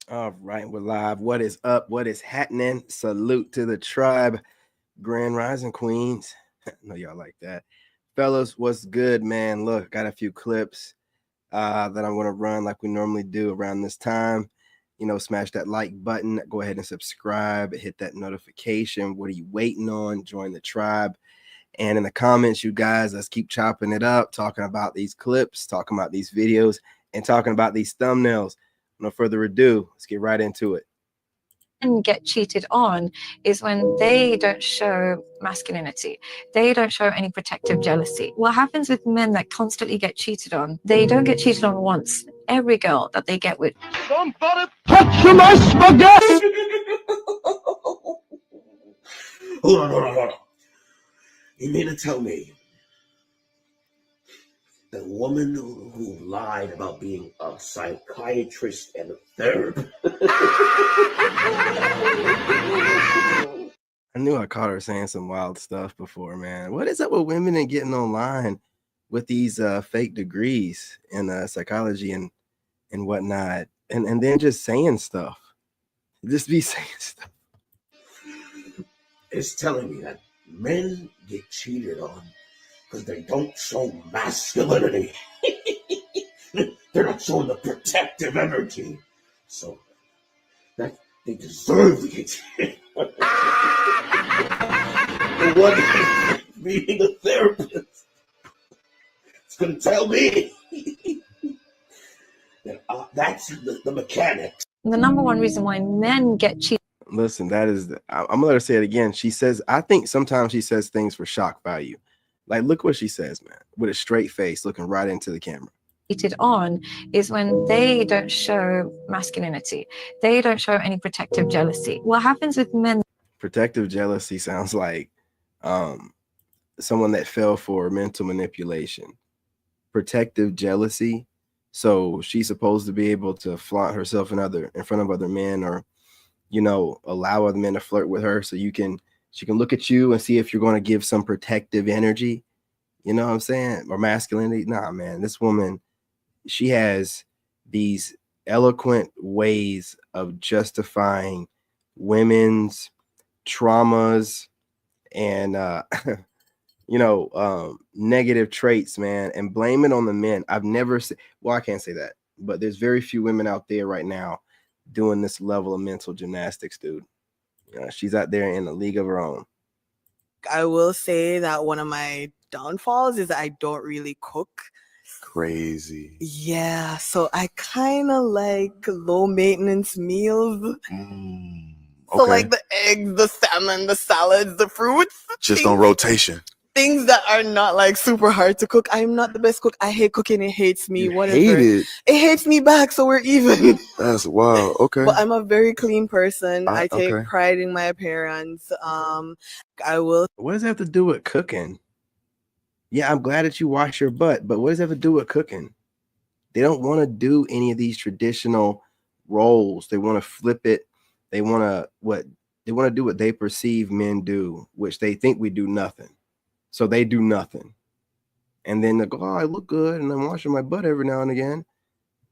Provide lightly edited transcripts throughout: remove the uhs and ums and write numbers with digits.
All right, we're live. What is up? What is happening? Salute to the tribe, Grand Rising Queens. I know y'all like that. Fellas, what's good, man? Look, got a few clips that I'm going to run like we normally do around this time. You know, smash that like button, go ahead and subscribe, hit that notification. What are you waiting on? Join the tribe. And in the comments, you guys, let's keep chopping it up, talking about these clips, talking about these videos, and talking about these thumbnails. No further ado, let's get right into it. And get cheated on is when they don't show masculinity. They don't show any protective jealousy. What happens with men that constantly get cheated on, they don't get cheated on once. Every girl that they get with. Somebody touch my spaghetti! Hold on. You mean to tell me the woman who lied about being a psychiatrist and a therapist? I knew I caught her saying some wild stuff before, man. What is up with women and getting online with these fake degrees in psychology and whatnot, and then just saying stuff, just be saying stuff. It's telling me that men get cheated on because they don't show masculinity. They're not showing the protective energy, so that they deserve to get cheated. The one being a therapist, it's going to tell me that that's the mechanics. The number one reason why men get cheated. Listen, that is, I'm gonna let her say it again. She says, I think sometimes she says things for shock value. Like, look what she says, man, with a straight face, looking right into the camera. Cheated on is when they don't show masculinity. They don't show any protective jealousy. What happens with men? Protective jealousy sounds like someone that fell for mental manipulation. Protective jealousy. So she's supposed to be able to flaunt herself in front of other men, or allow other men to flirt with her, so she can look at you and see if you're going to give some protective energy, you know what I'm saying, or masculinity. Nah, man, this woman, she has these eloquent ways of justifying women's traumas and negative traits, man, and blame it on the men. I've never seen, well, I can't say that, but there's very few women out there right now doing this level of mental gymnastics, dude. She's out there in a league of her own. I will say that one of my downfalls is that I don't really cook. Crazy. Yeah, so I kind of like low maintenance meals. So like the eggs, the salmon, the salads, the fruits. Just on rotation. Things that are not like super hard to cook. I'm not the best cook. I hate cooking. It hates me. Whatever. Hate it. It hates me back, so we're even. That's wild. Okay. But I'm a very clean person. I take pride in my appearance. I will. What does that have to do with cooking? Yeah, I'm glad that you wash your butt, but what does that have to do with cooking? They don't want to do any of these traditional roles. They want to flip it. They want to do what they perceive men do, which they think we do nothing. So they do nothing. And then they go, oh, I look good and I'm washing my butt every now and again.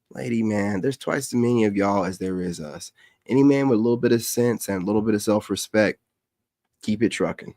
Lady, man, there's twice as many of y'all as there is us. Any man with a little bit of sense and a little bit of self-respect, keep it trucking.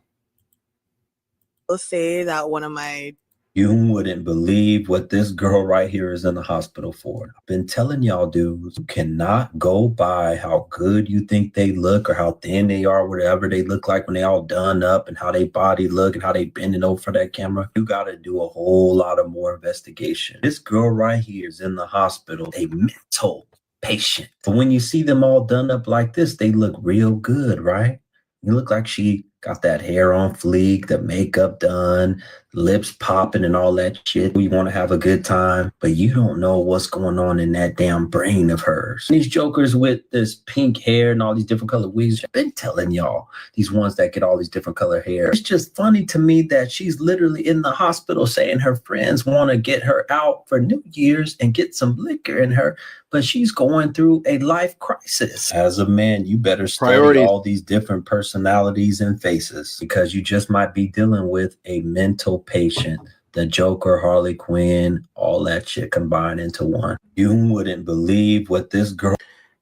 I'll say that one of my... You wouldn't believe what this girl right here is in the hospital for. I've been telling y'all dudes, you cannot go by how good you think they look or how thin they are, whatever they look like when they all done up, and how they body look and how they bending over for that camera. You got to do a whole lot of more investigation. This girl right here is in the hospital, a mental patient. But when you see them all done up like this, they look real good, right? You look like she got that hair on fleek, the makeup done, lips popping and all that shit. We want to have a good time, but you don't know what's going on in that damn brain of hers. These jokers with this pink hair and all these different color wigs, I've been telling y'all, these ones that get all these different color hair. It's just funny to me that she's literally in the hospital saying her friends want to get her out for New Year's and get some liquor in her, but she's going through a life crisis. As a man, you better study all these different personalities and faces, because you just might be dealing with a mental patient. The Joker, Harley Quinn, all that shit combined into one. You wouldn't believe what this girl...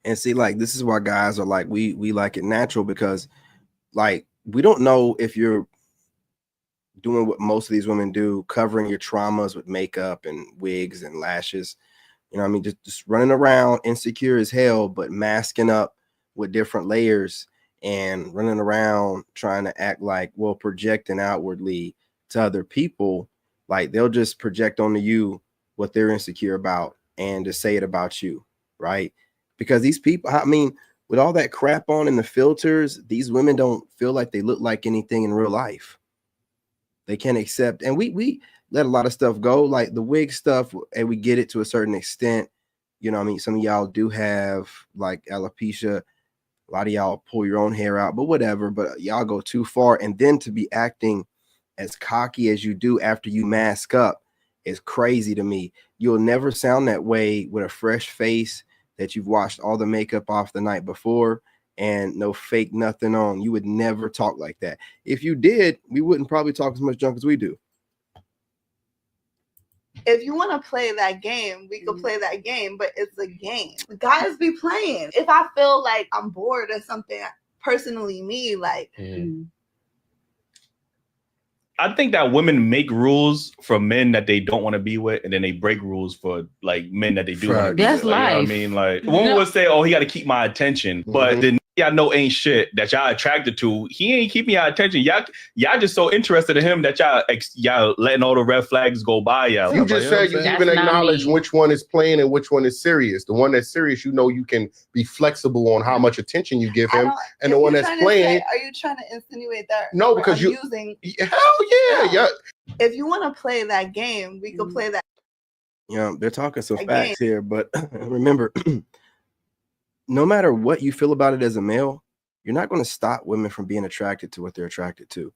And see, like, this is why guys are like, we like it natural, because like we don't know if you're doing what most of these women do, covering your traumas with makeup and wigs and lashes. You know what I mean? Just running around insecure as hell, but masking up with different layers and running around trying to act like, well, projecting outwardly to other people. Like they'll just project onto you what they're insecure about and just say it about you, right? Because these people, I mean, with all that crap on in the filters, these women don't feel like they look like anything in real life. They can't accept, and we let a lot of stuff go, like the wig stuff, and we get it to a certain extent. You know what I mean? Some of y'all do have like alopecia. A lot of y'all pull your own hair out, but whatever. But y'all go too far. And then to be acting as cocky as you do after you mask up is crazy to me. You'll never sound that way with a fresh face that you've washed all the makeup off the night before and no fake nothing on. You would never talk like that. If you did, we wouldn't probably talk as much junk as we do. If you want to play that game, we could play that game, but it's a game. Guys be playing. If I feel like I'm bored or something, personally, me, like, I think that women make rules for men that they don't want to be with, and then they break rules for like men that they do want to be with. Like, you know what I mean? Like, women would say, "Oh, he got to keep my attention," but the y'all know ain't shit that y'all attracted to. He ain't keeping y'all attention. Y'all just so interested in him that y'all letting all the red flags go by y'all. You just said you even acknowledge which one is playing and which one is serious. The one that's serious, you know, you can be flexible on how much attention you give him, and the one that's playing. Are you trying to insinuate that? No, because you using. Hell yeah. If you want to play that game, we could play that. You know, they're talking some facts here, but remember, no matter what you feel about it as a male, you're not going to stop women from being attracted to what they're attracted to.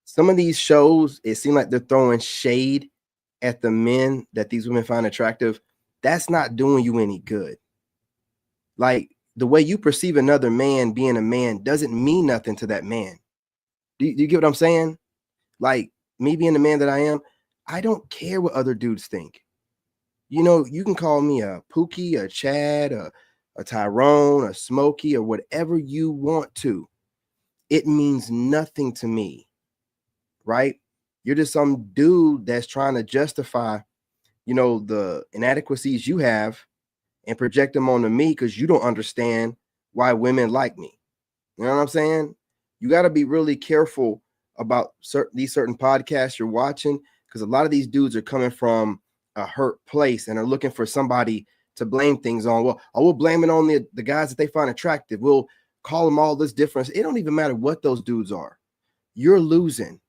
Some of these shows, it seems like they're throwing shade at the men that these women find attractive. That's not doing you any good. Like the way you perceive another man being a man doesn't mean nothing to that man. Do you get what I'm saying? Like me being the man that I am, I don't care what other dudes think. You know, you can call me a Pookie, a Chad, a Tyrone, a Smokey, or whatever you want to. It means nothing to me, right? You're just some dude that's trying to justify, you know, the inadequacies you have and project them onto me because you don't understand why women like me. You know what I'm saying? You got to be really careful about these certain podcasts you're watching, because a lot of these dudes are coming from a hurt place and are looking for somebody to blame things on. Well, I will blame it on the guys that they find attractive. We'll call them all this difference. It don't even matter what those dudes are. You're losing.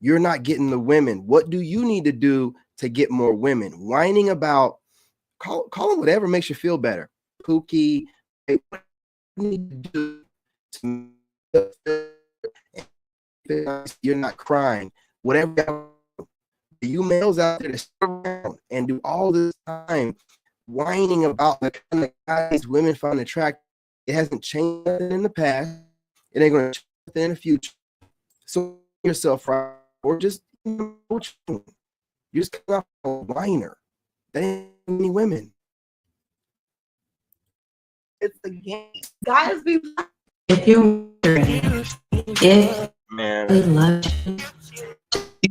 You're not getting the women. What do you need to do to get more women? Whining about, call them whatever makes you feel better. Pookie, what you need to do to you're not crying. Whatever you males out there to sit around and do all this time whining about the kind of guys women find attractive. It hasn't changed in the past. It ain't going to change in the future. So yourself right, or just you're just coming off a whiner. That ain't any women. It's the game. Guys be. If you're if man, if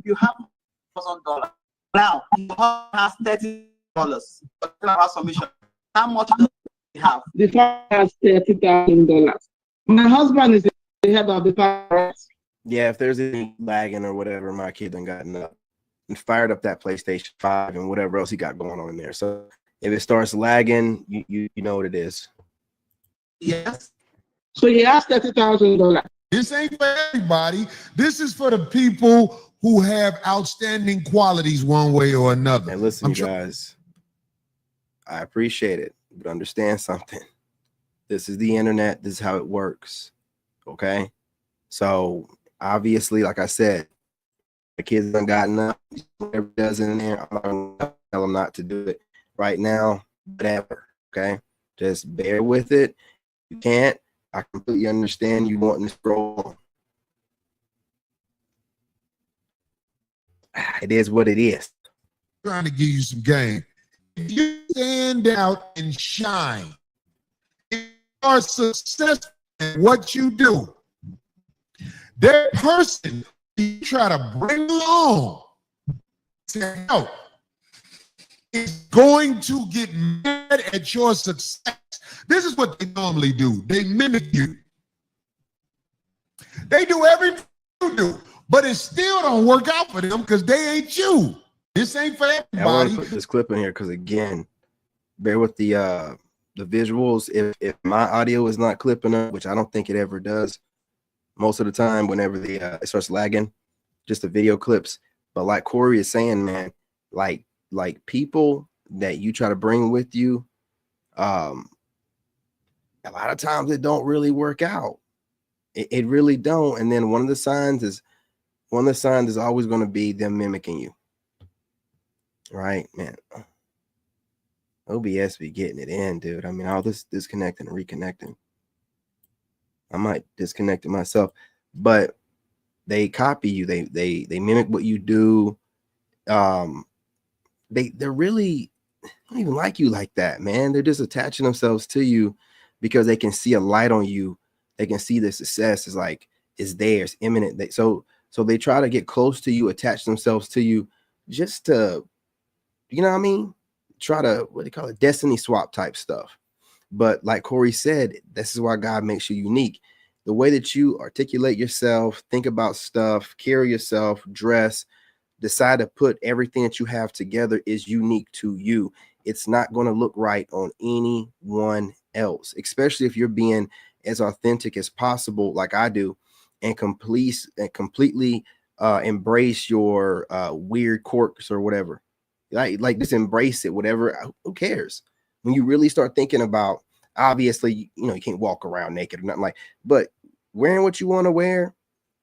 you have $1,000 now, your husband has $30. Have submission. How much do you have? The father has $30,000. My husband is the head of the family. Yeah, if there's any lagging or whatever, my kid done gotten up and fired up that PlayStation 5 and whatever else he got going on in there. So if it starts lagging, you know what it is. Yes. So he has $30,000. This ain't for everybody. This is for the people who have outstanding qualities one way or another. And listen, you guys, I appreciate it, but understand something. This is the internet. This is how it works. Okay? So obviously, like I said, the kids done gotten up. Whatever he does in there, I'm not gonna tell him not to do it right now. Whatever. Okay? Just bear with it. You can't. I completely understand you wanting to scroll on. It is what it is. Trying to give you some game. If you stand out and shine, are successful at what you do, that person you try to bring along to help is going to get mad at your success. This is what they normally do. They mimic you. They do everything you do, but it still don't work out for them because they ain't you. This ain't for everybody. I want to put this clip in here because, again, bear with the visuals. If my audio is not clipping up, which I don't think it ever does most of the time, whenever it starts lagging, just the video clips. But like Corey is saying, man, like people that you try to bring with you, a lot of times it don't really work out. It really don't. And then one of the signs is always going to be them mimicking you. Right, man. OBS be getting it in, dude. I mean, all this disconnecting and reconnecting. I might disconnect it myself, but they copy you. They mimic what you do. They're really don't even like you like that, man. They're just attaching themselves to you because they can see a light on you. They can see the success is theirs, imminent. So they try to get close to you, attach themselves to you, just to, you know what I mean? Try to, what do you call it, destiny swap type stuff. But like Corey said, this is why God makes you unique. The way that you articulate yourself, think about stuff, carry yourself, dress, decide to put everything that you have together is unique to you. It's not going to look right on anyone else, especially if you're being as authentic as possible, like I do, and completely embrace your weird quirks or whatever. Like just embrace it, whatever. Who cares? When you really start thinking about, obviously, you can't walk around naked or nothing but wearing what you want to wear,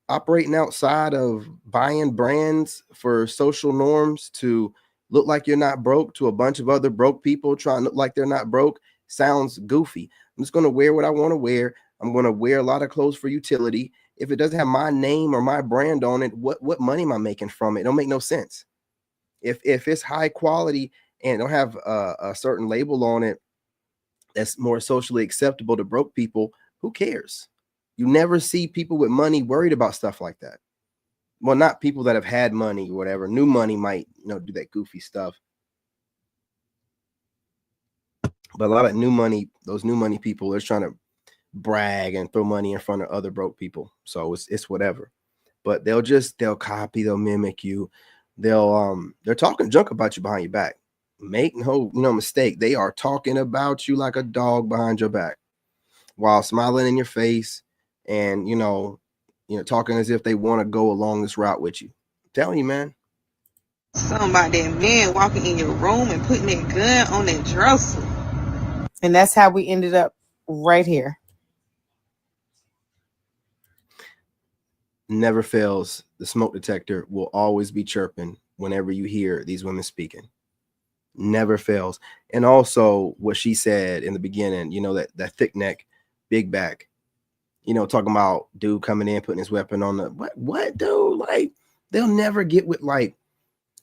operating outside of buying brands for social norms to look like you're not broke to a bunch of other broke people trying to look like they're not broke sounds goofy. I'm just going to wear what I want to wear. I'm going to wear a lot of clothes for utility. If it doesn't have my name or my brand on it, what money am I making from it? It don't make no sense. If it's high quality and don't have a certain label on it that's more socially acceptable to broke people, who cares? You never see people with money worried about stuff like that. Well, not people that have had money or whatever. New money might, do that goofy stuff. But a lot of those new money people, they're trying to brag and throw money in front of other broke people. So it's whatever. But they'll copy, they'll mimic you. They're talking junk about you behind your back. Make no mistake. They are talking about you like a dog behind your back while smiling in your face and, talking as if they want to go along this route with you. I'm telling you, man. Something about that man walking in your room and putting that gun on that dresser. And that's how we ended up right here. Never fails. The smoke detector will always be chirping whenever you hear these women speaking. Never fails. And also what she said in the beginning, that thick neck, big back, talking about dude coming in, putting his weapon on the what dude? Like, they'll never get with like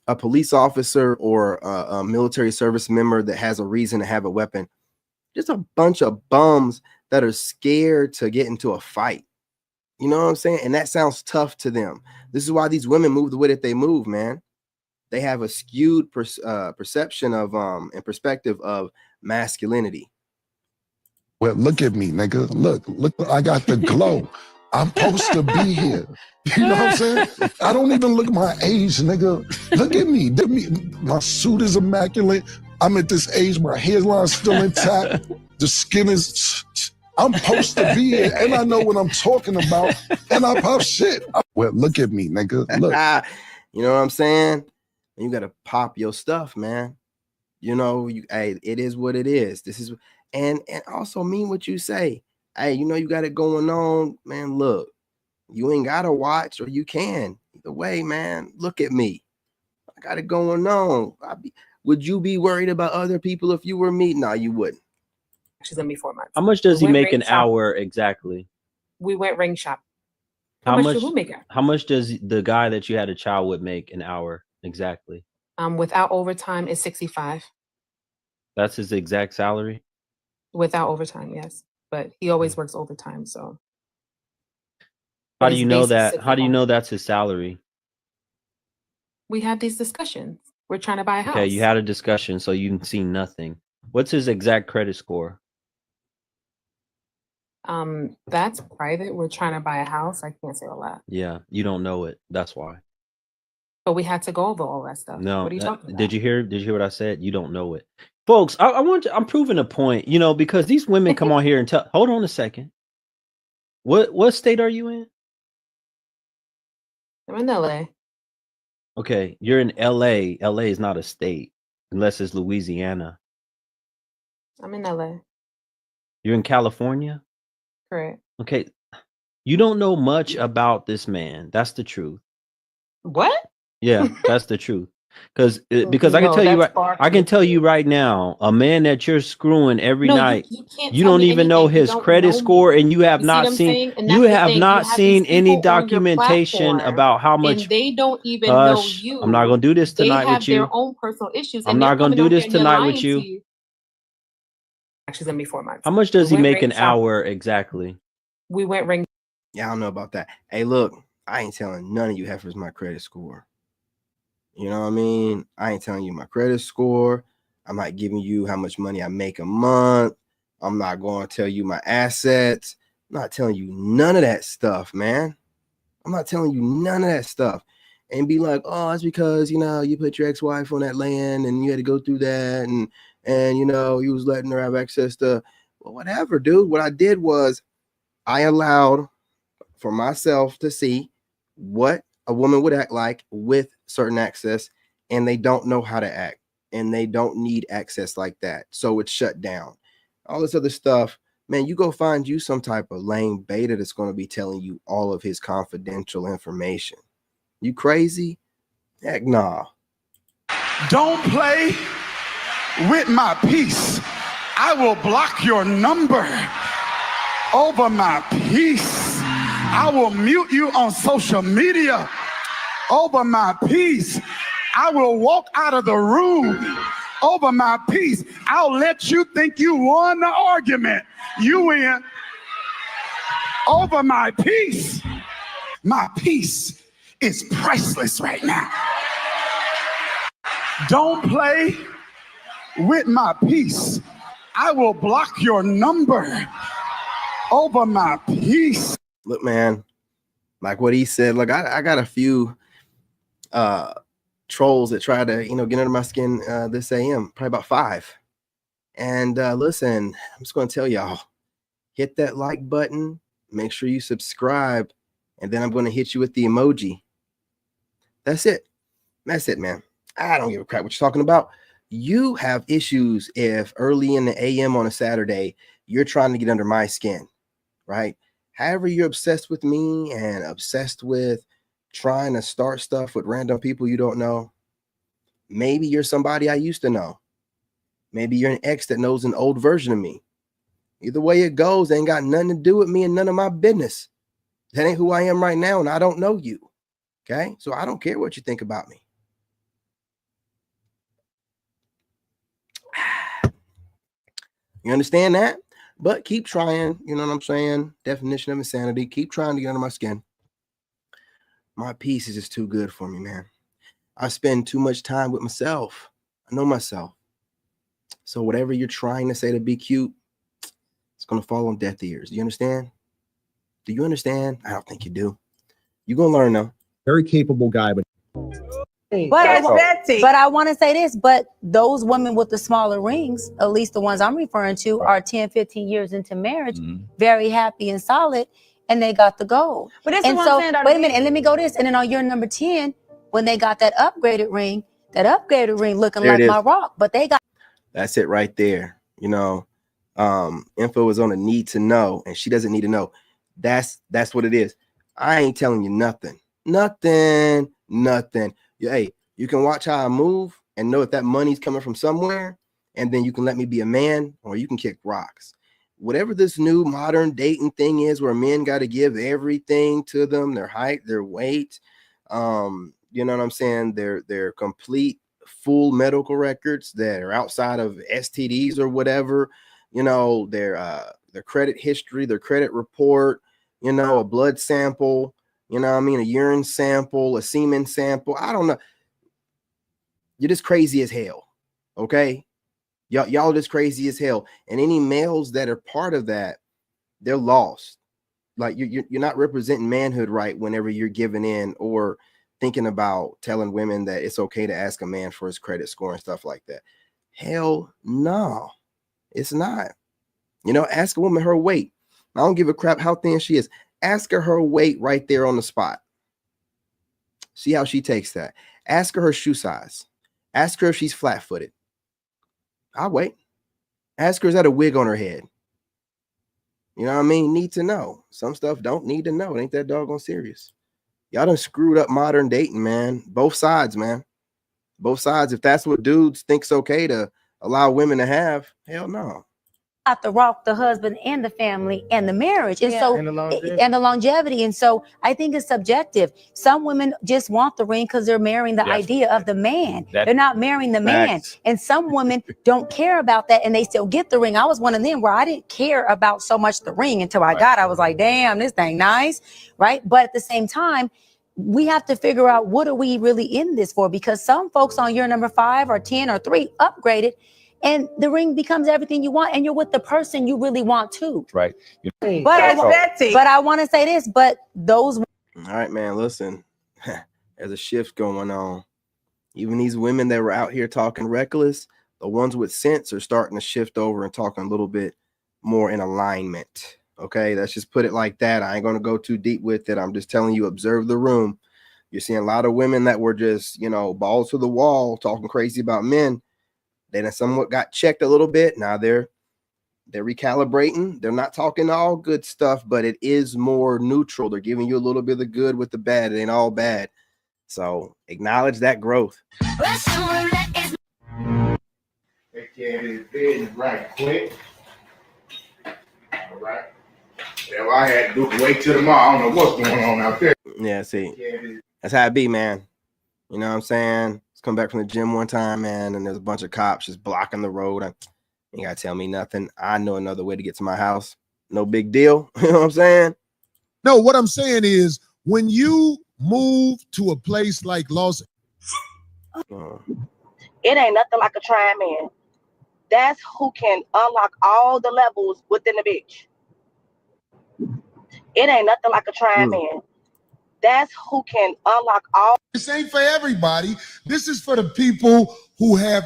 a police officer or a military service member that has a reason to have a weapon. Just a bunch of bums that are scared to get into a fight. You know what I'm saying? And that sounds tough to them. This is why these women move the way that they move, man. They have a skewed perception of and perspective of masculinity. Well, look at me, nigga. Look, I got the glow. I'm supposed to be here. You know what I'm saying? I don't even look my age, nigga. Look at me. My suit is immaculate. I'm at this age, my hairline's still intact. The skin is... I'm supposed to be here, and I know what I'm talking about, and I pop shit. Well, look at me, nigga. Look. You know what I'm saying? You got to pop your stuff, man. It is what it is. This is... And also mean what you say. Hey, you got it going on, man. Look, you ain't got to watch, or you can. Either way, man, look at me. I got it going on. Would you be worried about other people if you were me? No, you wouldn't. She's gonna be 4 months. How much does he make an hour exactly? We went ring shop. How much does who make it? How much does the guy that you had a child with make an hour exactly? Without overtime is 65. That's his exact salary? Without overtime, yes. but he always works overtime. So How but do he's you know basically that? sits How at do you home. know that's his salary? We had these discussions. We're trying to buy a house. Okay, you had a discussion, so you can see nothing. What's his exact credit score? That's private. We're trying to buy a house. I can't say all that. Yeah, you don't know it. That's why. But we had to go over all that stuff. No, What are you talking about? did you hear? Did you hear what I said? You don't know it, folks. I want to. I'm proving a point. You know, because these women come on here and tell. Hold on a second. What state are you in? I'm in LA. Okay, you're in LA. LA is not a state unless it's Louisiana. I'm in LA. You're in California. Correct. Okay, you don't know much about this man. That's the truth. What? Yeah, that's the truth. Because I can No, tell you that's right, far I from can the tell you truth. right now, a man that you're screwing every No, night, you can't you tell don't me even know anything. You his don't credit know score, me. and you have You see what not I'm seen saying? And you that's the have thing. You not have these seen any people on your documentation platform, about how and much. they don't even know Hush! you. I'm not gonna do this They tonight with have their you. own personal issues, I'm and they're not gonna coming do on here this and they're tonight lying with to you. you. Actually, it's gonna be 4 months. How much We does he went make ring an shopping. hour exactly? We went ring. Yeah, I don't know about that. Hey, look, I ain't telling none of you heifers my credit score. You know what I mean? I ain't telling you my credit score. I'm not giving you how much money I make a month. I'm not going to tell you my assets. I'm not telling you none of that stuff, man. I'm not telling you none of that stuff. And be like, oh, it's because, you know, you put your ex-wife on that land and you had to go through that and you know, you was letting her have access to, well, whatever, dude. What I did was I allowed for myself to see what a woman would act like with certain access, and they don't know how to act, and they don't need access like that. So it's shut down. All this other stuff, man, you go find you some type of lame beta that's going to be telling you all of his confidential information. You crazy? Heck nah. Don't play with my peace. I will block your number over my peace. I will mute you on social media over my peace. I will walk out of the room over my peace. I'll let you think you won the argument. You win over my peace. My peace is priceless right now. Don't play with my peace. I will block your number over my peace. Look, man, like what he said, look, I got a few trolls that try to, you know, get under my skin this AM, probably about 5. And listen, I'm just going to tell y'all, hit that like button, make sure you subscribe, and then I'm going to hit you with the emoji. That's it. That's it, man. I don't give a crap what you're talking about. You have issues if early in the AM on a Saturday, you're trying to get under my skin, right? However, you're obsessed with me and obsessed with trying to start stuff with random people you don't know. Maybe you're somebody I used to know. Maybe you're an ex that knows an old version of me. Either way it goes, ain't got nothing to do with me and none of my business. That ain't who I am right now, and I don't know you. Okay? So I don't care what you think about me. You understand that? But keep trying, you know what I'm saying? Definition of insanity. Keep trying to get under my skin. My peace is just too good for me, man. I spend too much time with myself. I know myself. So whatever you're trying to say to be cute, it's going to fall on deaf ears. Do you understand? Do you understand? I don't think you do. You're going to learn though. Very capable guy, but But I want to say this, but those women with the smaller rings, at least the ones I'm referring to, are 10, 15 years into marriage, very happy and solid, and they got the gold. But this is And what so, I'm saying, wait a minute, and let me go this. And then on year number 10, when they got that upgraded ring looking There it like is. my rock, but they got. That's it right there. You know, info is on a need to know, and she doesn't need to know. That's what it is. I ain't telling you nothing. Nothing. Hey, you can watch how I move and know if that money's coming from somewhere, and then you can let me be a man, or you can kick rocks. Whatever this new modern dating thing is, where men got to give everything to them, their height, their weight, you know what I'm saying, their complete full medical records that are outside of STDs or whatever, you know, their their credit history, their credit report, you know, a blood sample, you know what I mean, a urine sample, a semen sample. I don't know. You're just crazy as hell. Okay. Y'all just crazy as hell. And any males that are part of that, they're lost. Like you're not representing manhood right whenever you're giving in or thinking about telling women that it's okay to ask a man for his credit score and stuff like that. Hell no, it's not. You know, ask a woman her weight. I don't give a crap how thin she is. Ask her weight right there on the spot. See how she takes that. Ask her shoe size. Ask her if she's flat-footed. I'll wait. Ask her, is that a wig on her head? You know what I mean? Need to know. Some stuff don't need to know. It ain't that doggone serious. Y'all done screwed up modern dating, man. Both sides, man. Both sides. If that's what dudes think's okay to allow women to have, hell no. Have to rock the husband and the family and the marriage, and so And the longevity. and the longevity. And so I think it's subjective. Some women just want the ring because they're marrying the idea of the man. They're not marrying the man. And some women don't care about that, and they still get the ring. I was one of them where I didn't care about so much the ring until I was like, damn, this thing nice, right? But at the same time, we have to figure out, what are we really in this for? Because some folks on year number 5 or 10 or 3 upgraded, and the ring becomes everything you want, and you're with the person you really want to. Right. But I want to say this, but those. All right, man, listen, there's a shift going on. Even these women that were out here talking reckless, the ones with sense are starting to shift over and talking a little bit more in alignment. Okay, let's just put it like that. I ain't going to go too deep with it. I'm just telling you, observe the room. You're seeing a lot of women that were just, you know, balls to the wall, talking crazy about men. Then somewhat got checked a little bit. Now they're recalibrating. They're not talking all good stuff, but it is more neutral. They're giving you a little bit of the good with the bad. It ain't all bad. So acknowledge that growth. Take care of his business right quick. All right. Well, I had to wait till tomorrow. I don't know what's going on out there. Yeah, see, that's how it be, man. You know what I'm saying? Just come back from the gym one time, man, and there's a bunch of cops just blocking the road. You gotta tell me nothing. I know another way to get to my house. No big deal. You know what I'm saying? No, what I'm saying is, when you move to a place like Los It ain't nothing like a trying man. That's who can unlock all the levels within the bitch. It ain't nothing like a trying man. That's who can unlock all. This ain't for everybody. This is for the people who have.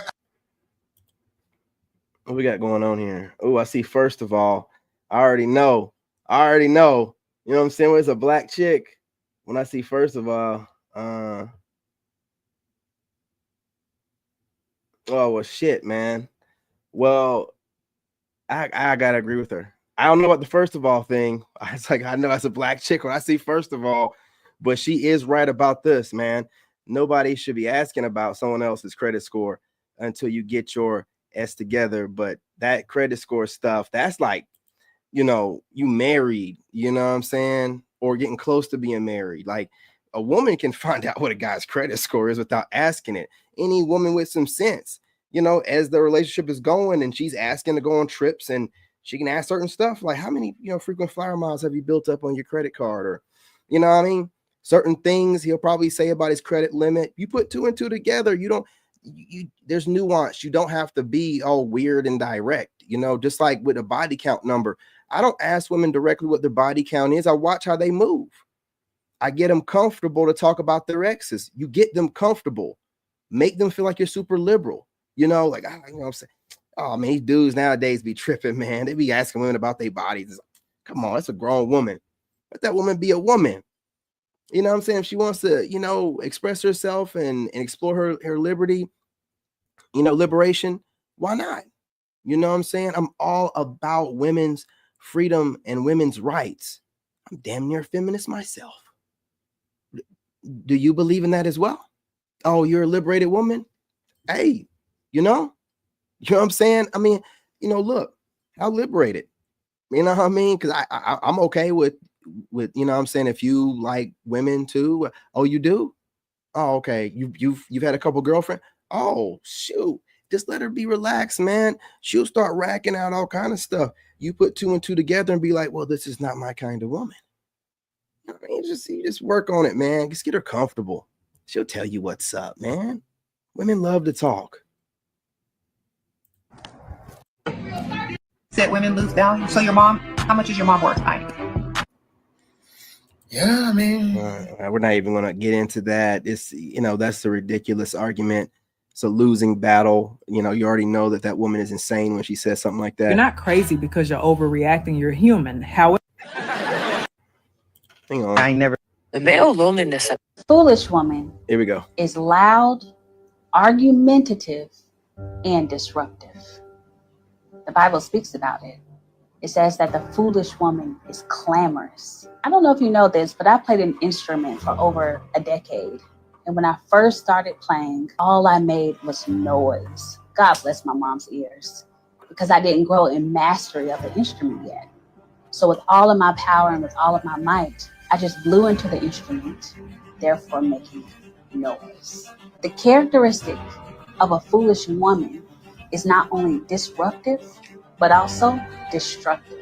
What we got going on here? Oh, I see. First of all, I already know. You know what I'm saying? When it's a black chick, when I see first of all, oh well, shit, man. Well, I gotta agree with her. I don't know about the first of all thing. It's like, I know it's a black chick when I see first of all, but she is right about this, man. Nobody should be asking about someone else's credit score until you get your S together. But that credit score stuff, that's like, you know, you married, you know what I'm saying? Or getting close to being married. Like, a woman can find out what a guy's credit score is without asking it. Any woman with some sense, you know, as the relationship is going and she's asking to go on trips, and she can ask certain stuff like, how many, you know, frequent flyer miles have you built up on your credit card? Or, you know what I mean? Certain things he'll probably say about his credit limit. You put 2 and 2 together, there's nuance. You don't have to be all weird and direct, you know, just like with a body count number. I don't ask women directly what their body count is. I watch how they move. I get them comfortable to talk about their exes. You get them comfortable, make them feel like you're super liberal, you know, like, you know what I'm saying? Oh man, these dudes nowadays be tripping, man. They be asking women about their bodies. Come on, that's a grown woman. Let that woman be a woman. You know what I'm saying? If she wants to, you know, express herself and explore her liberty, you know, liberation, why not? You know what I'm saying? I'm all about women's freedom and women's rights. I'm damn near a feminist myself. Do you believe in that as well? Oh, you're a liberated woman? Hey, you know what I'm saying? I mean, you know, look, how liberated. You know what I mean? Because I'm okay with, you know what I'm saying, if you like women too. Oh, you do? Oh, okay. You've had a couple girlfriends. Oh, shoot. Just let her be relaxed, man. She'll start racking out all kind of stuff. you put 2 and 2 together and be like, well, this is not my kind of woman. I mean, you just work on it, man. Just get her comfortable. She'll tell you what's up, man. Women love to talk. Said women lose value. So your mom, how much is your mom worth, Mike? Yeah, I mean, we're not even going to get into that. It's, that's a ridiculous argument. It's a losing battle. You already know that woman is insane when she says something like that. You're not crazy because you're overreacting. You're human. However, hang on. I never. The male loneliness. Foolish woman Here we go. is loud, argumentative, and disruptive. The Bible speaks about it. It says that the foolish woman is clamorous. I don't know if you know this, but I played an instrument for over a decade. And when I first started playing, all I made was noise. God bless my mom's ears, because I didn't grow in mastery of the instrument yet. So with all of my power and with all of my might, I just blew into the instrument, therefore making noise. The characteristic of a foolish woman is not only disruptive, but also destructive.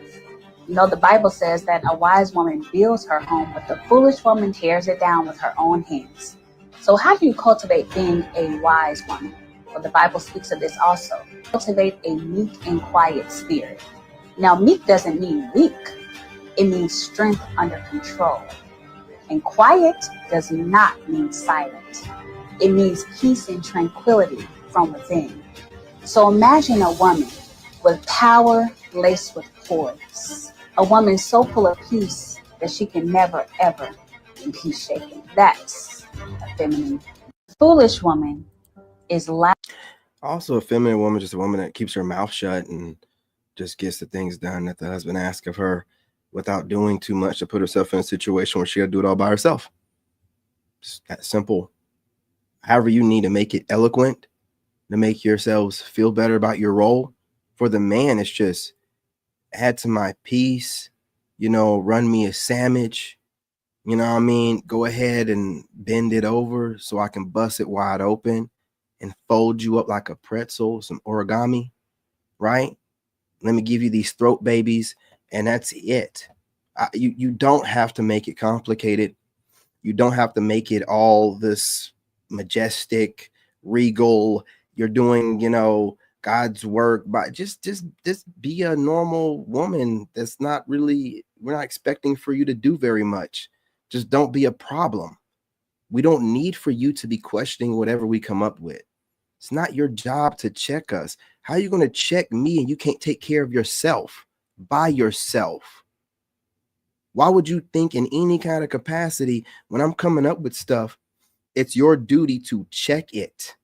The Bible says that a wise woman builds her home, but the foolish woman tears it down with her own hands. So how do you cultivate being a wise woman? Well, the Bible speaks of this also. Cultivate a meek and quiet spirit. Now, meek doesn't mean weak. It means strength under control. And quiet does not mean silent. It means peace and tranquility from within. So imagine a woman with power laced with poise. A woman so full of peace that she can never, ever be peace shaken. That's a feminine. Foolish woman is loud. Also, a feminine woman, just a woman that keeps her mouth shut and just gets the things done that the husband asks of her without doing too much to put herself in a situation where she got to do it all by herself. Just that simple. However you need to make it eloquent, to make yourselves feel better about your role. For the man, it's just add to my piece, run me a sandwich, go ahead and bend it over so I can bust it wide open and fold you up like a pretzel, some origami, right? Let me give you these throat babies, and that's it. You don't have to make it complicated. You don't have to make it all this majestic, regal. You're doing, God's work, but just be a normal woman. That's not really, we're not expecting for you to do very much. Just don't be a problem. We don't need for you to be questioning whatever we come up with. It's not your job to check us. How are you going to check me and you can't take care of yourself by yourself? Why would you think in any kind of capacity when I'm coming up with stuff, it's your duty to check it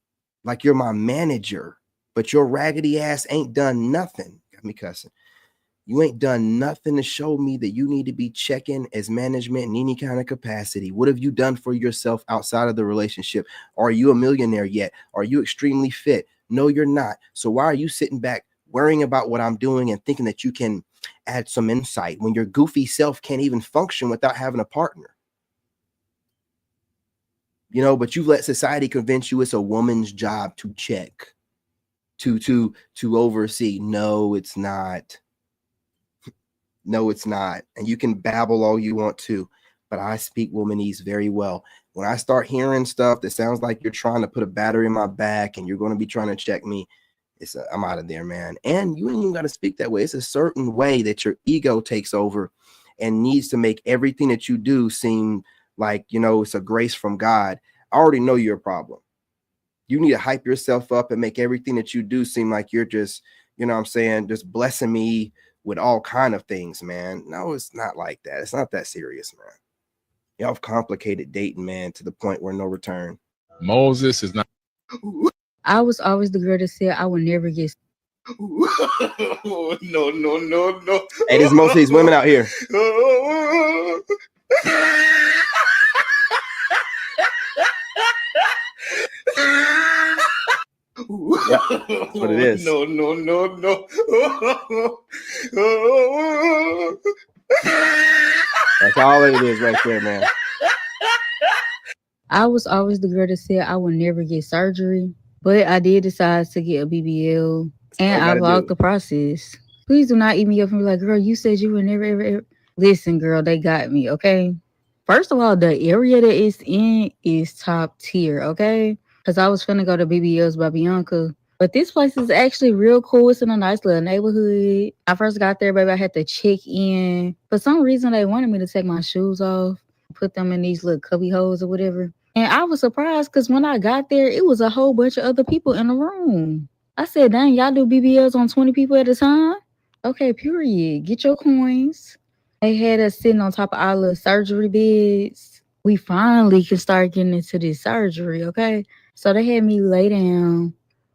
like you're my manager? But your raggedy ass ain't done nothing. Got me cussing. You ain't done nothing to show me that you need to be checking as management in any kind of capacity. What have you done for yourself outside of the relationship? Are you a millionaire yet? Are you extremely fit? No, you're not. So why are you sitting back worrying about what I'm doing and thinking that you can add some insight when your goofy self can't even function without having a partner? But you let society convince you it's a woman's job to check. To oversee. No, it's not. No, it's not. And you can babble all you want to, but I speak womanese very well. When I start hearing stuff that sounds like you're trying to put a battery in my back and you're going to be trying to check me, I'm out of there, man. And you ain't even got to speak that way. It's a certain way that your ego takes over and needs to make everything that you do seem like, it's a grace from God. I already know you're a problem. You need to hype yourself up and make everything that you do seem like you're just, just blessing me with all kind of things, man. No, it's not like that. It's not that serious, man. Y'all have complicated dating, man, to the point where no return. Moses is not. I was always the girl that said I would never get. No. Hey, there's most of these women out here. Yeah, that's what it is. No. That's all it is right there, man. I was always the girl that said I would never get surgery, but I did decide to get a BBL, and I walked the process. Please do not eat me up and be like, girl, you said you would never, ever. Listen, girl, they got me, okay? First of all, the area that it's in is top tier, okay? Because I was finna go to BBL's by Bianca. But this place is actually real cool. It's in a nice little neighborhood. I first got there, baby, I had to check in. For some reason, they wanted me to take my shoes off, put them in these little cubby holes or whatever. And I was surprised because when I got there, it was a whole bunch of other people in the room. I said, dang, y'all do BBLs on 20 people at a time? Okay, period. Get your coins. They had us sitting on top of our little surgery beds. We finally can start getting into this surgery, okay? So they had me lay down.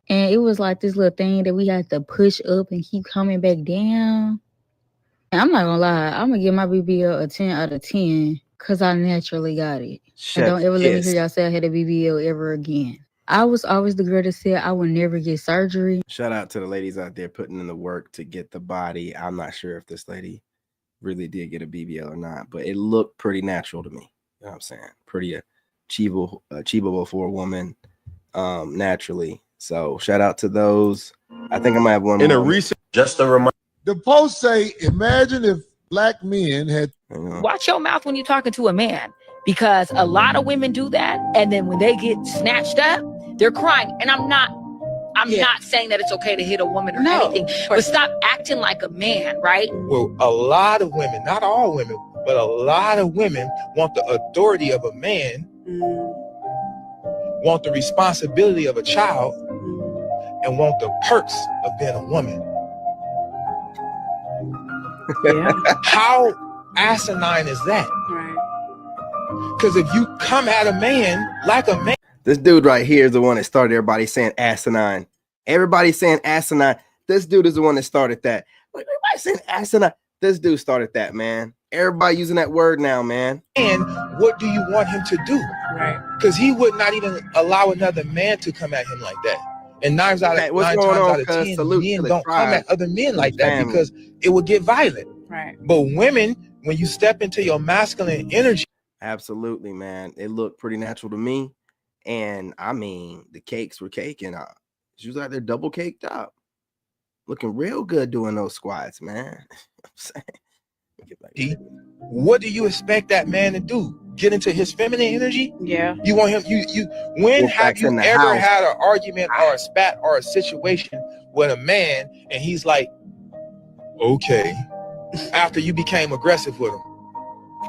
And it was like this little thing that we had to push up and keep coming back down. And I'm not gonna lie, I'm gonna give my BBL a 10 out of 10 because I naturally got it. And don't ever let me hear y'all say I had a BBL ever again. I was always the girl that said I would never get surgery. Shout out to the ladies out there putting in the work to get the body. I'm not sure if this lady really did get a BBL or not, but it looked pretty natural to me. You know what I'm saying? Pretty achievable for a woman naturally. So shout out to those. I think I might have one In more. a recent, Just a reminder. the post say, imagine if black men had. Watch your mouth when you're talking to a man, because a lot of women do that, and then when they get snatched up, they're crying. And I'm not saying that it's okay to hit a woman or anything, but stop acting like a man, right? Well, a lot of women, not all women, but a lot of women want the authority of a man, want the responsibility of a child, and want the perks of being a woman. Yeah. How asinine is that? Right. Because if you come at a man like a man. This dude right here is the one that started everybody saying asinine. Everybody saying asinine. This dude is the one that started that. Everybody saying asinine. This dude started that, man. Everybody using that word now, man. And what do you want him to do? Right. Because he would not even allow another man to come at him like that. And nine times out of 10, men don't come at other men like that because it would get violent. Right. But women, when you step into your masculine energy. Absolutely, man. It looked pretty natural to me. And I mean, the cakes were caking up. She was out there double caked up. Looking real good doing those squats, man. I'm saying. What do you expect that man to do? Get into his feminine energy? Yeah. You want him, when have you ever had an argument or a spat or a situation with a man and he's like, okay, after you became aggressive with him?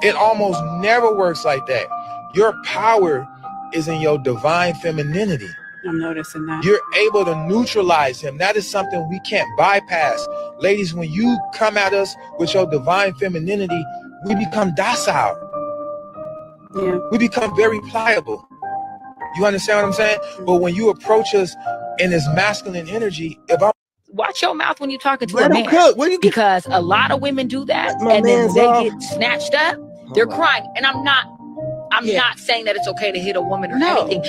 It almost never works like that. Your power is in your divine femininity. I'm noticing that. You're able to neutralize him. That is something we can't bypass. Ladies, when you come at us with your divine femininity, we become docile. Yeah. We become very pliable. You understand what I'm saying? But when you approach us in this masculine energy, if I'm watch your mouth when you're talking to Let a him man, cook. What do you because a lot of women do that, my and then man's when they off. get snatched up, they're crying. And I'm not saying that it's okay to hit a woman or anything.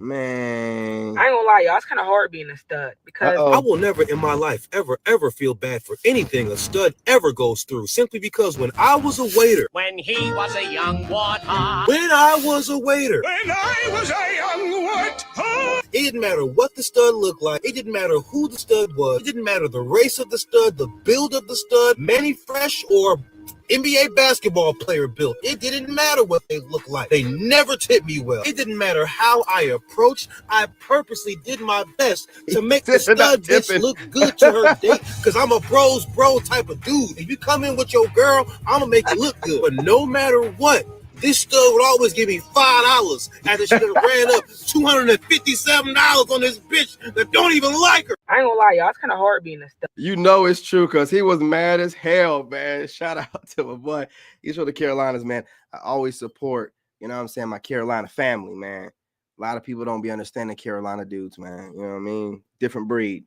Man. I ain't gonna lie, y'all. It's kind of hard being a stud because I will never in my life ever feel bad for anything a stud ever goes through, simply because when I was a waiter, When he was a young water. when I was a waiter, When I was a young water. it didn't matter what the stud looked like. It didn't matter who the stud was. It didn't matter the race of the stud, the build of the stud, Manny Fresh or NBA basketball player built. It didn't matter what they looked like. They never tipped me well. It didn't matter how I approached. I purposely did my best to make the stud bitch look good to her date, because I'm a bro's bro type of dude. If you come in with your girl, I'm going to make you look good. But no matter what, this stud would always give me $5 after she done ran up $257 on this bitch that don't even like her. I ain't gonna lie, y'all. It's kind of hard being a stud. You know it's true because he was mad as hell, man. Shout out to my boy. He's from the Carolinas, man. I always support, you know what I'm saying, my Carolina family, man. A lot of people don't be understanding Carolina dudes, man. You know what I mean? Different breed.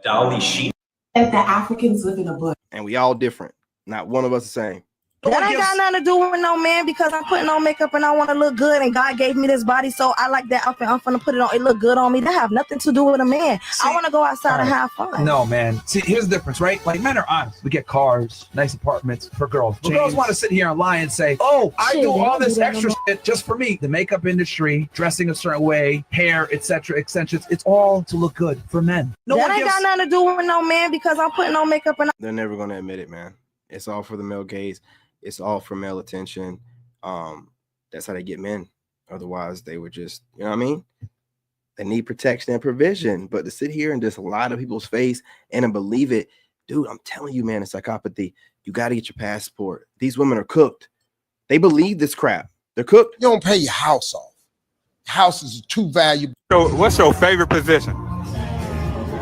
Dolly sheep. And the Africans live in a bush. And we all different. Not one of us the same. That ain't got nothing to do with no man because I'm putting on makeup and I want to look good and God gave me this body, so I like that outfit. I'm gonna put it on. It look good on me. That have nothing to do with a man. I want to go outside and have fun. No, man. See, here's the difference, right? Like, men are honest. We get cars, nice apartments for girls. But girls want to sit here and lie and say, oh, I do all this extra shit just for me. The makeup industry, dressing a certain way, hair, etc., extensions, it's all to look good for men. That ain't got nothing to do with no man because I'm putting on makeup and they're never going to admit it, man. It's all for the male gaze. It's all for male attention. That's how they get men. Otherwise, they would just, you know what I mean? They need protection and provision. But to sit here and just lie to people's face and to believe it, dude, I'm telling you, man, it's psychopathy. You got to get your passport. These women are cooked. They believe this crap. They're cooked. You don't pay your house off. House is too valuable. So what's your favorite position?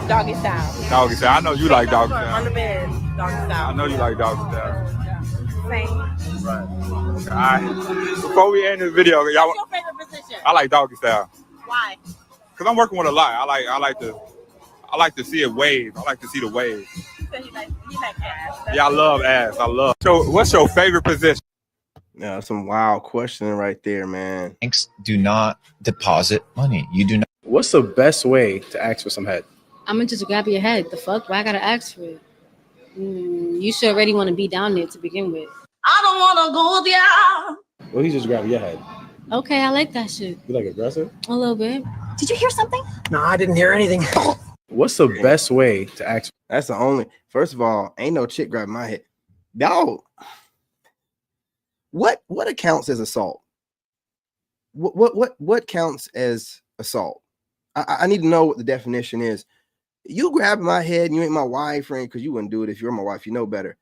Doggy style. Doggy style. I know you like doggy On style. the bed, doggy style. I know you like doggy style. Same. Right. All right. Before we end this video, y'all. What's your favorite position? I like doggy style. Why? Cause I'm working with a lot. I like to see it wave. I like to see the wave. So he like ass. Yeah, I love ass. I love. So what's your favorite position? Yeah, some wild questioning right there, man. Banks do not deposit money. You do not. What's the best way to ask for some head? I'm gonna just grab your head. The fuck? Why I gotta ask for it? You should already want to be down there to begin with. I don't want to go there. Well, he's just grabbing your head. Okay, I like that shit. You like aggressive? A little bit. Did you hear something? No, I didn't hear anything. What's the best way to ask? That's the only. First of all, ain't no chick grabbing my head. Y'all, what accounts as assault? What counts as assault? I need to know what the definition is. You grab my head and you ain't my wife, friend, because you wouldn't do it if you're my wife. You know better.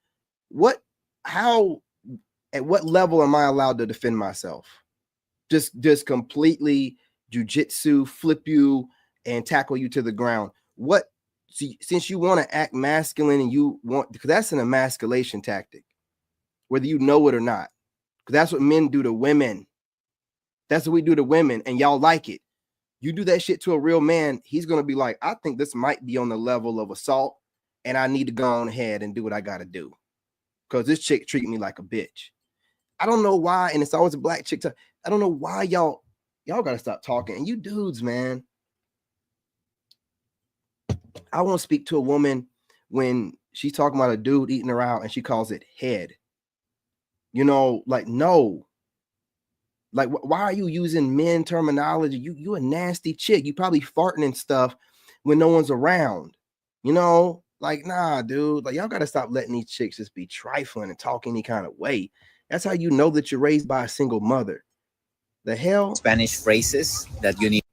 At what level am I allowed to defend myself? Just completely jujitsu, flip you and tackle you to the ground. Since you want to act masculine and you want, because that's an emasculation tactic, whether you know it or not, because that's what men do to women. That's what we do to women, and y'all like it. You do that shit to a real man, he's going to be like, I think this might be on the level of assault, and I need to go on ahead and do what I got to do because this chick treat me like a bitch. I don't know why, and it's always a black chick. I don't know why y'all got to stop talking. And you dudes, man, I won't speak to a woman when she's talking about a dude eating her out and she calls it head. You know, like, no. Like, why are you using men terminology? You a nasty chick. You probably farting and stuff when no one's around. You know, like, nah, dude. Like, y'all got to stop letting these chicks just be trifling and talk any kind of way. That's how you know that you're raised by a single mother. The hell? Spanish phrases that you need.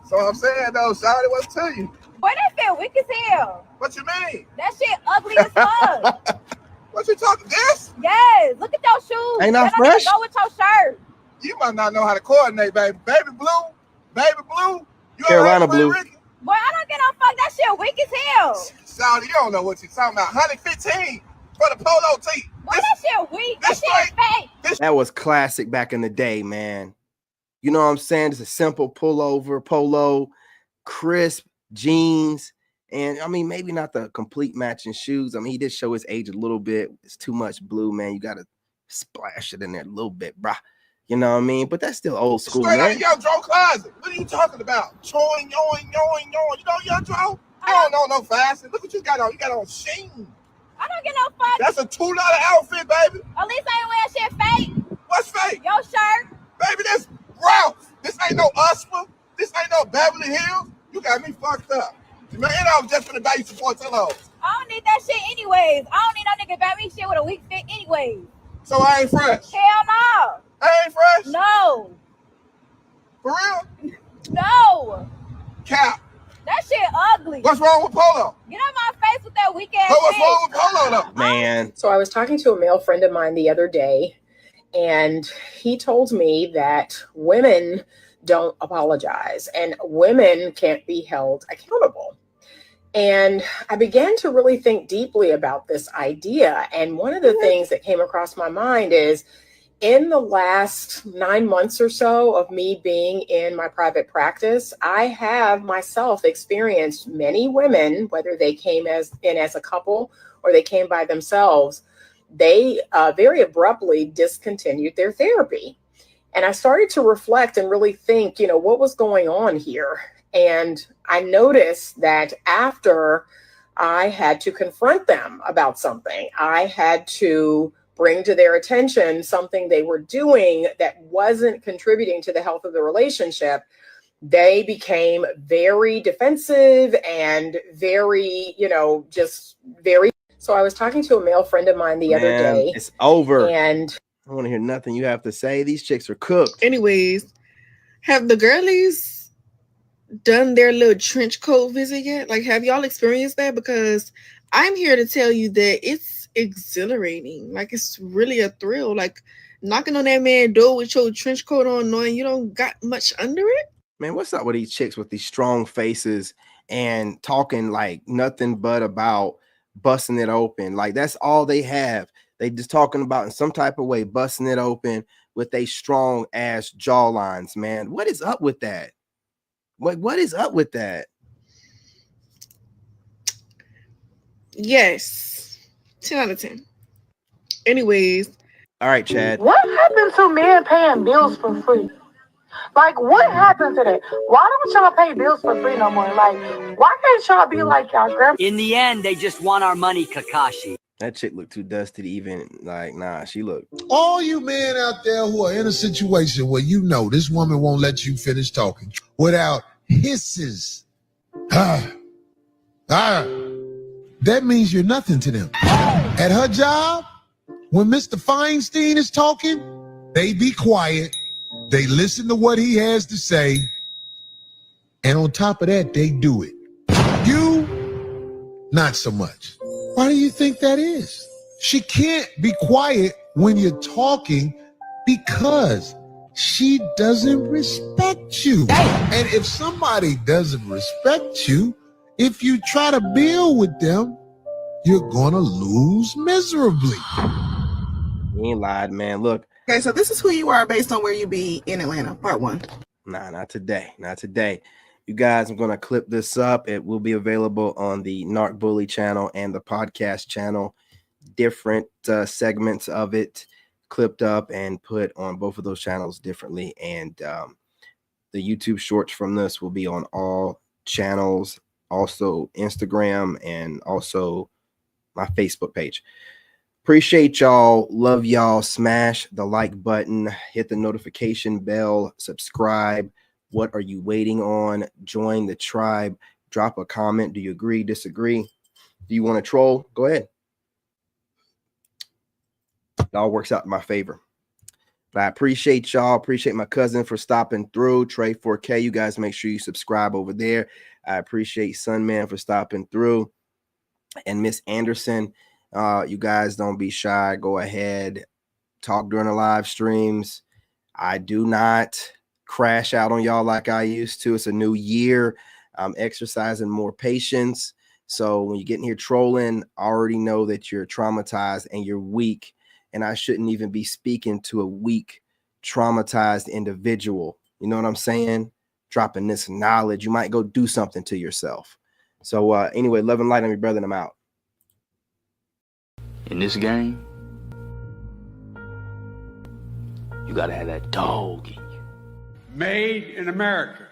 So I'm saying though, Shawty, what's to you? Boy, that feel weak as hell. What you mean? That shit ugly as fuck. What you talking this? Yes, look at your shoes. Ain't not that fresh? Go with your shirt. You might not know how to coordinate, baby. Baby blue. You Carolina blue. Ricky? Boy, I don't get no fuck. That shit weak as hell. Shawty, you don't know what you're talking about. 115 for the polo tee. Boy, that shit weak. That shit fake. That was classic back in the day, man. You know what I'm saying? It's a simple pullover, polo, crisp jeans. And I mean, maybe not the complete matching shoes. I mean, he did show his age a little bit. It's too much blue, man. You got to splash it in there a little bit, brah. You know what I mean? But that's still old school, Straight man. out of Young Joe closet. What are you talking about? Yoing. You know Young Joe? You don't know no fashion. Look what you got on. You got on Sheen. I don't get no fuck. That's a $2 outfit, baby. At least I ain't wear shit fake. What's fake? Your shirt. Baby, this Ralph. This ain't no Usper. This ain't no Beverly Hills. You got me fucked up. Man, I was just gonna buy you some Portillo's. I don't need that shit anyways. I don't need no nigga buy me shit with a weak fit anyways. So I ain't fresh? Hell no. I ain't fresh? No. For real? No. Cap. That shit ugly. What's wrong with Polo? Get out my face with that weak ass But what's shit. wrong with Polo though? Man. So I was talking to a male friend of mine the other day, and he told me that women don't apologize and women can't be held accountable. And I began to really think deeply about this idea. And one of the things that came across my mind is, in the last 9 months or so of me being in my private practice, I have myself experienced many women, whether they came in as a couple or they came by themselves, they very abruptly discontinued their therapy. And I started to reflect and really think, what was going on here? And I noticed that after I had to confront them about something, I had to bring to their attention something they were doing that wasn't contributing to the health of the relationship, they became very defensive and very, just very. So I was talking to a male friend of mine the other day. It's over. And I don't want to hear nothing you have to say. These chicks are cooked. Anyways, have the girlies done their little trench coat visit yet? Like, have y'all experienced that? Because I'm here to tell you that it's exhilarating. Like, it's really a thrill. Like, knocking on that man's door with your trench coat on, knowing you don't got much under it. Man, what's up with these chicks with these strong faces and talking like nothing but about busting it open? Like, that's all they have. They just talking about in some type of way busting it open with a strong ass jawlines, man. What is up with that? What is up with that? Yes. 10 out of 10. Anyways. All right, Chad. What happened to men paying bills for free? Like, what happened to that? Why don't y'all pay bills for free no more? Like, why can't y'all be like y'all grandma? In the end, they just want our money, Kakashi. That chick looked too dusty to even, like, nah, she looked. All you men out there who are in a situation where this woman won't let you finish talking without hisses. That means you're nothing to them. At her job, when Mr. Feinstein is talking, they be quiet. They listen to what he has to say. And on top of that, they do it. You, not so much. Why do you think that is? She can't be quiet when you're talking because she doesn't respect you. And if somebody doesn't respect you, if you try to build with them, you're gonna lose miserably. You ain't lied, man. Look. Okay, so this is who you are based on where you be in Atlanta, part 1. Nah, not today. Not today. You guys, I'm going to clip this up. It will be available on the Narc Bully channel and the podcast channel. Different segments of it clipped up and put on both of those channels differently. And the YouTube shorts from this will be on all channels, also Instagram and also my Facebook page. Appreciate y'all. Love y'all. Smash the like button. Hit the notification bell. Subscribe. What are you waiting on? Join the tribe. Drop a comment. Do you agree? Disagree? Do you want to troll? Go ahead. It all works out in my favor. But I appreciate y'all. Appreciate my cousin for stopping through. Trey 4K. You guys make sure you subscribe over there. I appreciate Sunman for stopping through. And Miss Anderson. You guys don't be shy. Go ahead. Talk during the live streams. I do not crash out on y'all like I used to. It's a new year. I'm exercising more patience. So when you get in here trolling, I already know that you're traumatized and you're weak. And I shouldn't even be speaking to a weak, traumatized individual. You know what I'm saying? Dropping this knowledge. You might go do something to yourself. So anyway, love and light on your brother, and I'm out. In this game, you gotta have that dog in you. Made in America.